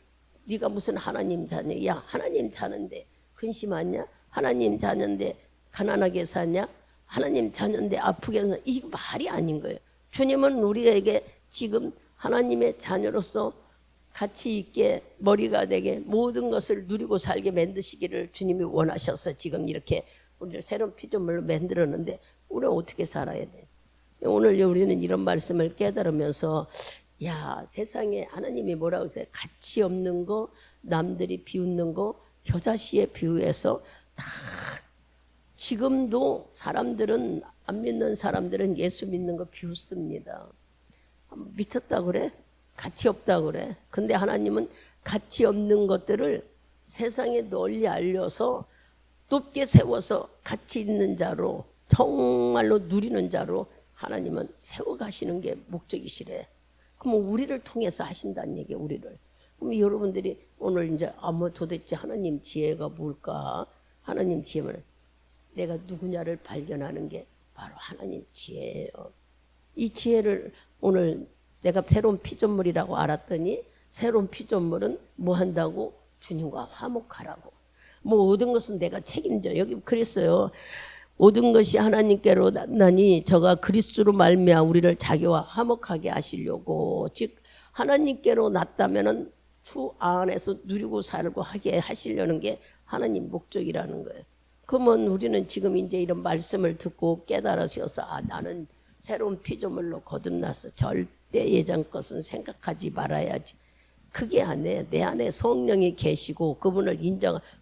네가 무슨 하나님 자녀야? 하나님 자녀인데 근심하냐? 하나님 자녀인데 가난하게 사냐? 하나님 자녀인데 아프게 사냐? 이게 말이 아닌 거예요. 주님은 우리에게 지금 하나님의 자녀로서 가치 있게 머리가 되게 모든 것을 누리고 살게 만드시기를 주님이 원하셔서 지금 이렇게 우리를 새로운 피조물로 만들었는데 우리는 어떻게 살아야 돼? 오늘 우리는 이런 말씀을 깨달으면서 세상에 하나님이 뭐라고 하세요? 가치 없는 거, 남들이 비웃는 거, 겨자씨에 비유해서 다 지금도 사람들은, 안 믿는 사람들은 예수 믿는 거 비웃습니다. 미쳤다 그래? 가치 없다 그래? 근데 하나님은 가치 없는 것들을 세상에 널리 알려서 높게 세워서 가치 있는 자로, 정말로 누리는 자로 하나님은 세워가시는 게 목적이시래. 그럼 우리를 통해서 하신다는 얘기예요, 우리를. 그럼 여러분들이 오늘 이제 도대체 하나님 지혜가 뭘까? 하나님 지혜는 내가 누구냐를 발견하는 게 바로 하나님 지혜예요. 이 지혜를 오늘 내가 새로운 피조물이라고 알았더니 새로운 피조물은 뭐 한다고? 주님과 화목하라고. 뭐 모든 것은 내가 책임져. 여기 그랬어요. 모든 것이 하나님께로 나니 저가 그리스도로 말미암아 우리를 자기와 화목하게 하시려고. 즉 하나님께로 났다면은 주 안에서 누리고 살고 하게 하시려는 게 하나님 목적이라는 거예요. 그러면 우리는 지금 이제 이런 말씀을 듣고 깨달으셔서 나는 새로운 피조물로 거듭났어. 절대 예전 것은 생각하지 말아야지. 그게 아니에요. 내 안에 성령이 계시고 그분을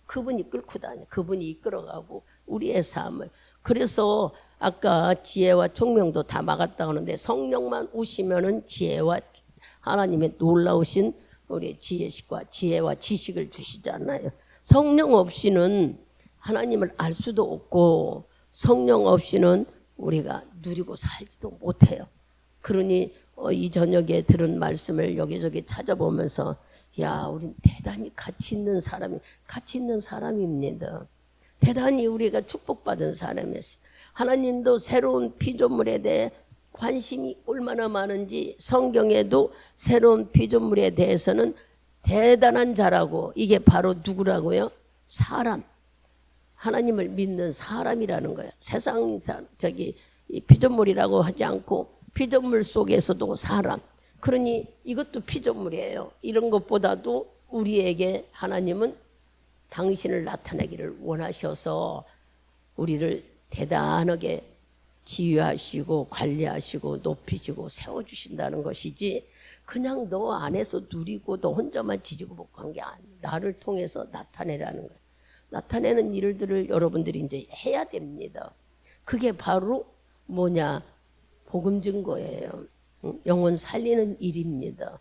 그분이 끌고 다녀. 그분이 이끌어가고 우리의 삶을. 그래서 아까 지혜와 총명도 다 막았다 하는데 성령만 오시면은 지혜와 하나님의 놀라우신 우리 지혜와 지식을 주시잖아요. 성령 없이는 하나님을 알 수도 없고 성령 없이는 우리가 누리고 살지도 못해요. 그러니 이 저녁에 들은 말씀을 여기저기 찾아보면서 야, 우린 대단히 가치 있는 사람입니다. 대단히 우리가 축복받은 사람이었어요. 하나님도 새로운 피조물에 대해 관심이 얼마나 많은지 성경에도 새로운 피조물에 대해서는 대단한 자라고 이게 바로 누구라고요? 사람. 하나님을 믿는 사람이라는 거예요. 세상 피조물이라고 하지 않고 피조물 속에서도 사람. 그러니 이것도 피조물이에요. 이런 것보다도 우리에게 하나님은 당신을 나타내기를 원하셔서 우리를 대단하게 지휘하시고 관리하시고 높이시고 세워주신다는 것이지 그냥 너 안에서 누리고 너 혼자만 지지고 볶고 한 게 아니에요. 나를 통해서 나타내라는 거예요. 나타내는 일들을 여러분들이 이제 해야 됩니다. 그게 바로 뭐냐? 복음 증거예요. 영혼 살리는 일입니다.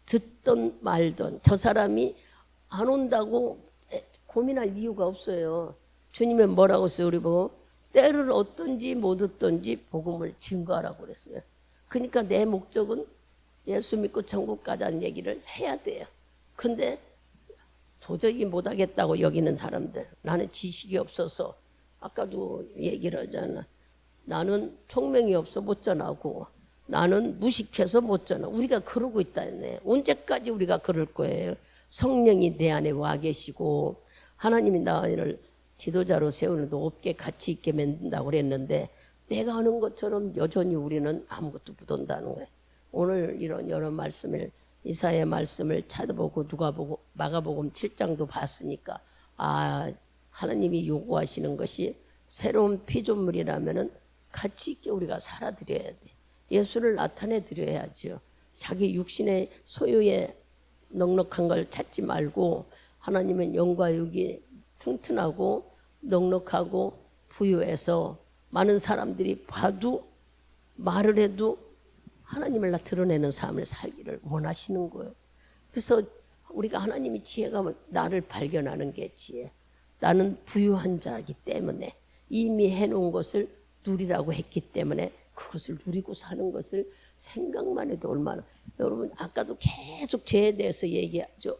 듣던 말던 저 사람이 안 온다고 고민할 이유가 없어요. 주님은 뭐라고 했어요? 우리 보고 때를 얻든지 못 얻든지 복음을 증거하라고 그랬어요. 그러니까 내 목적은 예수 믿고 천국 가자는 얘기를 해야 돼요. 근데 도저히 못하겠다고 여기는 사람들, 나는 지식이 없어서 아까도 얘기를 하잖아. 나는 총명이 없어 못 전하고 나는 무식해서 못 전하. 우리가 그러고 있다네. 언제까지 우리가 그럴 거예요? 성령이 내 안에 와 계시고 하나님이 나를 지도자로 세우는 높게 가치 있게 만든다고 그랬는데 내가 하는 것처럼 여전히 우리는 아무것도 못한다는 거예요. 오늘 이런 여러 말씀을 이사야의 말씀을 찾아보고 누가보고 마가복음 7장도 봤으니까 하나님이 요구하시는 것이 새로운 피조물이라면은 가치 있게 우리가 살아드려야 돼. 예수를 나타내 드려야죠. 자기 육신의 소유에 넉넉한 걸 찾지 말고 하나님은 영과 육이 튼튼하고 넉넉하고 부유해서 많은 사람들이 봐도 말을 해도 하나님을 드러내는 삶을 살기를 원하시는 거예요. 그래서 우리가 하나님이 지혜가 나를 발견하는 게 지혜. 나는 부유한 자이기 때문에 이미 해놓은 것을 누리라고 했기 때문에 그것을 누리고 사는 것을 생각만 해도 얼마나. 여러분 아까도 계속 죄에 대해서 얘기하죠.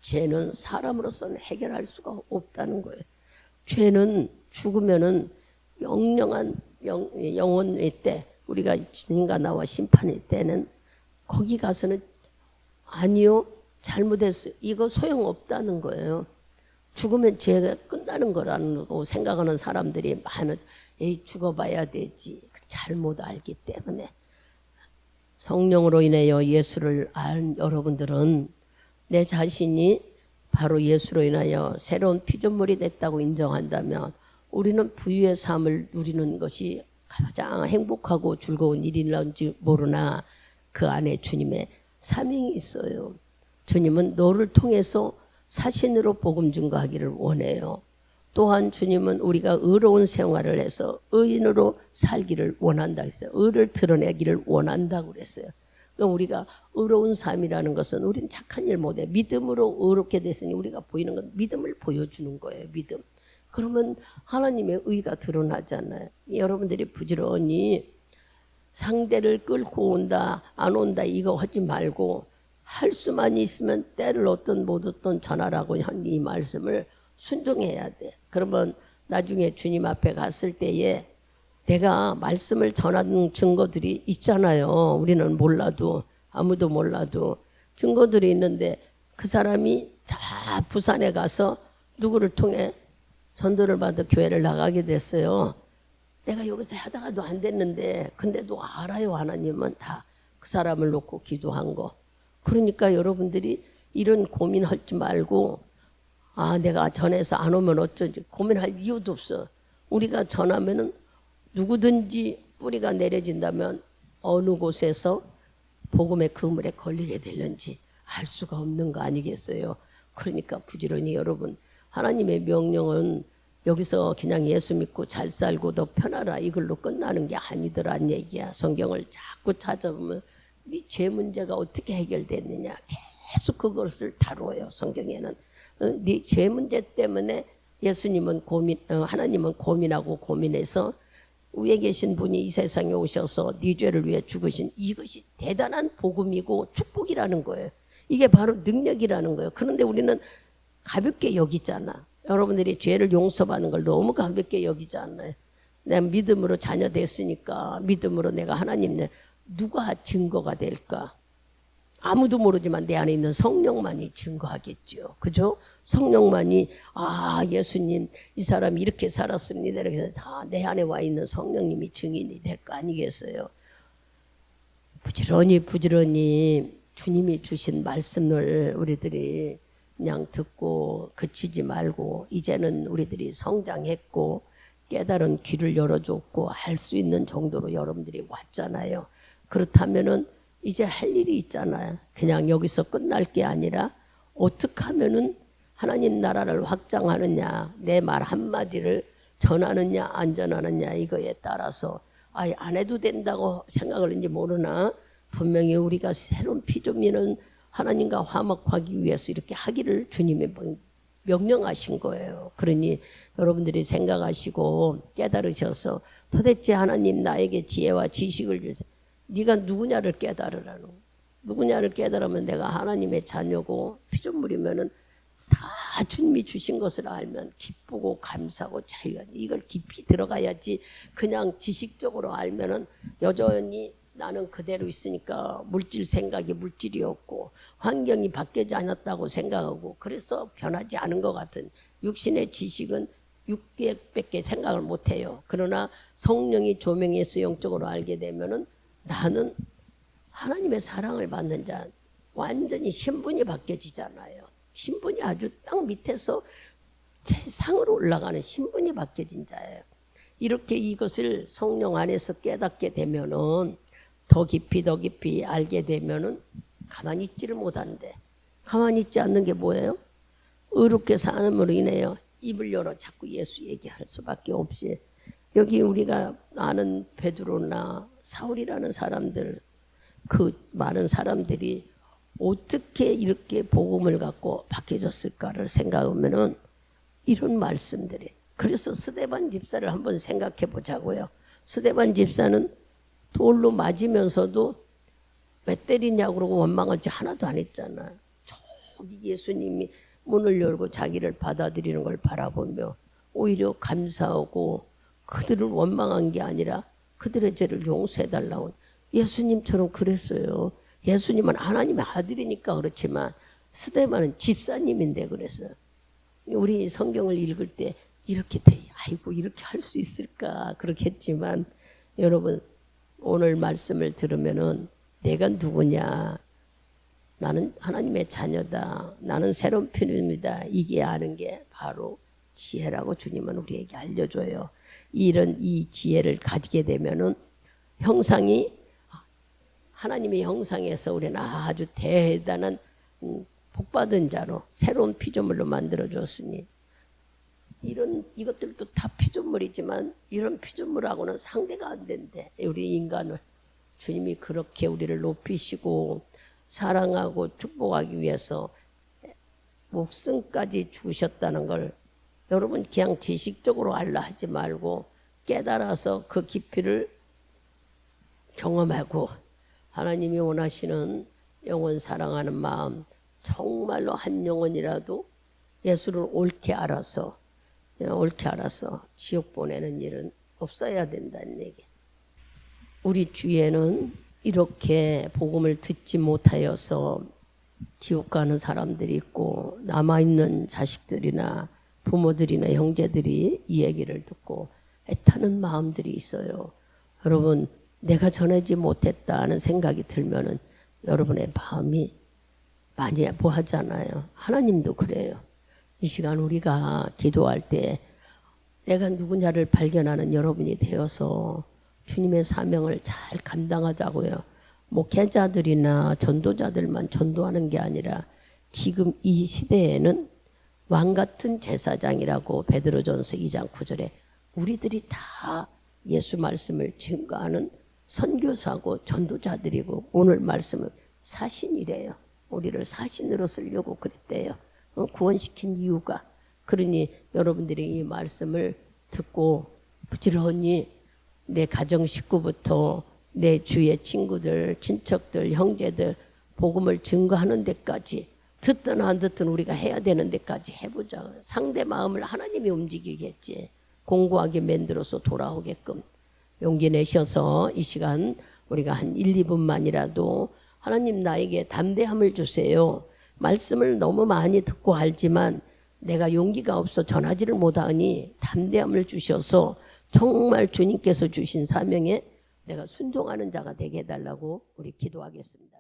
죄는 사람으로서는 해결할 수가 없다는 거예요. 죄는 죽으면은 영영한 영혼의 때 우리가 주님과 나와 심판의 때는 거기 가서는 아니요 잘못했어요. 이거 소용없다는 거예요. 죽으면 죄가 끝나는 거라고 생각하는 사람들이 많아서 죽어봐야 되지. 잘못 알기 때문에. 성령으로 인하여 예수를 알 여러분들은 내 자신이 바로 예수로 인하여 새로운 피조물이 됐다고 인정한다면 우리는 부유의 삶을 누리는 것이 가장 행복하고 즐거운 일이란지 모르나 그 안에 주님의 사명이 있어요. 주님은 너를 통해서 사신으로 복음 증거하기를 원해요. 또한 주님은 우리가 의로운 생활을 해서 의인으로 살기를 원한다 했어요. 의를 드러내기를 원한다고 그랬어요. 그럼 우리가 의로운 삶이라는 것은 우리는 착한 일 못해. 믿음으로 의롭게 됐으니 우리가 보이는 건 믿음을 보여주는 거예요. 믿음. 그러면 하나님의 의가 드러나잖아요. 여러분들이 부지런히 상대를 끌고 온다 안 온다 이거 하지 말고 할 수만 있으면 때를 얻든 못 얻든 전하라고 한 이 말씀을 순종해야 돼. 그러면 나중에 주님 앞에 갔을 때에 내가 말씀을 전하는 증거들이 있잖아요. 우리는 몰라도 아무도 몰라도 증거들이 있는데 그 사람이 저 부산에 가서 누구를 통해 전도를 받아 교회를 나가게 됐어요. 내가 여기서 하다가도 안 됐는데 근데도 알아요. 하나님은 다 그 사람을 놓고 기도한 거. 그러니까 여러분들이 이런 고민하지 말고 내가 전해서 안 오면 어쩌지 고민할 이유도 없어. 우리가 전하면은 누구든지 뿌리가 내려진다면 어느 곳에서 복음의 그물에 걸리게 되는지 알 수가 없는 거 아니겠어요? 그러니까 부지런히 여러분 하나님의 명령은 여기서 그냥 예수 믿고 잘 살고 더 편하라 이걸로 끝나는 게 아니더란 얘기야. 성경을 자꾸 찾아보면 네 죄 문제가 어떻게 해결됐느냐 계속 그것을 다뤄요. 성경에는 네 죄 문제 때문에 예수님은 하나님은 고민하고 고민해서 위에 계신 분이 이 세상에 오셔서 네 죄를 위해 죽으신 이것이 대단한 복음이고 축복이라는 거예요. 이게 바로 능력이라는 거예요. 그런데 우리는 가볍게 여기잖아. 여러분들이 죄를 용서받는 걸 너무 가볍게 여기지 않나요? 내가 믿음으로 자녀 됐으니까 믿음으로 내가 하나님 누가 증거가 될까? 아무도 모르지만 내 안에 있는 성령만이 증거하겠죠. 그죠? 성령만이 예수님 이 사람이 이렇게 살았습니다. 이렇게 다 내 안에 와 있는 성령님이 증인이 될 거 아니겠어요? 부지런히 주님이 주신 말씀을 우리들이 그냥 듣고 그치지 말고 이제는 우리들이 성장했고 깨달은 귀를 열어줬고 할 수 있는 정도로 여러분들이 왔잖아요. 그렇다면은 이제 할 일이 있잖아요. 그냥 여기서 끝날 게 아니라 어떻게 하면은 하나님 나라를 확장하느냐, 내 말 한마디를 전하느냐 안 전하느냐 이거에 따라서 안 해도 된다고 생각하는지 모르나 분명히 우리가 새로운 피조민은 하나님과 화목하기 위해서 이렇게 하기를 주님이 명령하신 거예요. 그러니 여러분들이 생각하시고 깨달으셔서 도대체 하나님 나에게 지혜와 지식을 주세요. 네가 누구냐를 깨달으라는 누구냐를 깨달으면 내가 하나님의 자녀고 피조물이면은 다 주님이 주신 것을 알면 기쁘고 감사하고 자유하니 이걸 깊이 들어가야지 그냥 지식적으로 알면은 여전히 나는 그대로 있으니까 물질 생각이 물질이 없고 환경이 바뀌지 않았다고 생각하고 그래서 변하지 않은 것 같은 육신의 지식은 육계밖에 생각을 못해요. 그러나 성령이 조명해서 영적으로 알게 되면은 나는 하나님의 사랑을 받는 자 완전히 신분이 바뀌어지잖아요. 신분이 아주 땅 밑에서 최상으로 올라가는 신분이 바뀌어진 자예요. 이렇게 이것을 성령 안에서 깨닫게 되면은 더 깊이 알게 되면은 가만히 있지를 못한대. 가만히 있지 않는 게 뭐예요? 의롭게 사는으로 인해요. 입을 열어 자꾸 예수 얘기할 수밖에 없이 여기 우리가 아는 베드로나 사울이라는 사람들 그 많은 사람들이 어떻게 이렇게 복음을 갖고 바뀌어졌을까를 생각하면은 이런 말씀들이 그래서 스데반 집사를 한번 생각해 보자고요. 스데반 집사는 돌로 맞으면서도 왜 때리냐고 그러고 원망하지 하나도 안 했잖아요. 저기 예수님이 문을 열고 자기를 받아들이는 걸 바라보며 오히려 감사하고 그들을 원망한 게 아니라 그들의 죄를 용서해달라고 예수님처럼 그랬어요. 예수님은 하나님의 아들이니까 그렇지만 스데반은 집사님인데 그랬어요. 우리 성경을 읽을 때 이렇게 아이고 이렇게 할 수 있을까 그렇겠지만 여러분 오늘 말씀을 들으면은 내가 누구냐 나는 하나님의 자녀다 나는 새로운 피조물이다 이게 아는 게 바로 지혜라고 주님은 우리에게 알려줘요. 이 지혜를 가지게 되면은 형상이 하나님의 형상에서 우리는 아주 대단한 복받은 자로 새로운 피조물로 만들어줬으니 이것들도 다 피조물이지만 이런 피조물하고는 상대가 안 된대. 우리 인간을 주님이 그렇게 우리를 높이시고 사랑하고 축복하기 위해서 목숨까지 주셨다는 걸 여러분 그냥 지식적으로 알라 하지 말고 깨달아서 그 깊이를 경험하고 하나님이 원하시는 영혼 사랑하는 마음 정말로 한 영혼이라도 예수를 옳게 알아서 지옥 보내는 일은 없어야 된다는 얘기. 우리 주위에는 이렇게 복음을 듣지 못하여서 지옥 가는 사람들이 있고 남아있는 자식들이나 부모들이나 형제들이 이 얘기를 듣고 애타는 마음들이 있어요. 여러분 내가 전하지 못했다는 생각이 들면은 여러분의 마음이 많이 보하잖아요. 하나님도 그래요. 이 시간 우리가 기도할 때 내가 누구냐를 발견하는 여러분이 되어서 주님의 사명을 잘 감당하자고요. 목회자들이나 전도자들만 전도하는 게 아니라 지금 이 시대에는 왕같은 제사장이라고 베드로전서 2장 9절에 우리들이 다 예수 말씀을 증거하는 선교사고 전도자들이고 오늘 말씀은 사신이래요. 우리를 사신으로 쓰려고 그랬대요. 구원시킨 이유가. 그러니 여러분들이 이 말씀을 듣고 부지런히 내 가정 식구부터 내 주위의 친구들, 친척들, 형제들 복음을 증거하는 데까지 듣든 안 듣든 우리가 해야 되는 데까지 해보자. 상대 마음을 하나님이 움직이겠지. 공고하게 만들어서 돌아오게끔 용기 내셔서 이 시간 우리가 한 1, 2분만이라도 하나님 나에게 담대함을 주세요. 말씀을 너무 많이 듣고 알지만 내가 용기가 없어 전하지를 못하니 담대함을 주셔서 정말 주님께서 주신 사명에 내가 순종하는 자가 되게 해달라고 우리 기도하겠습니다.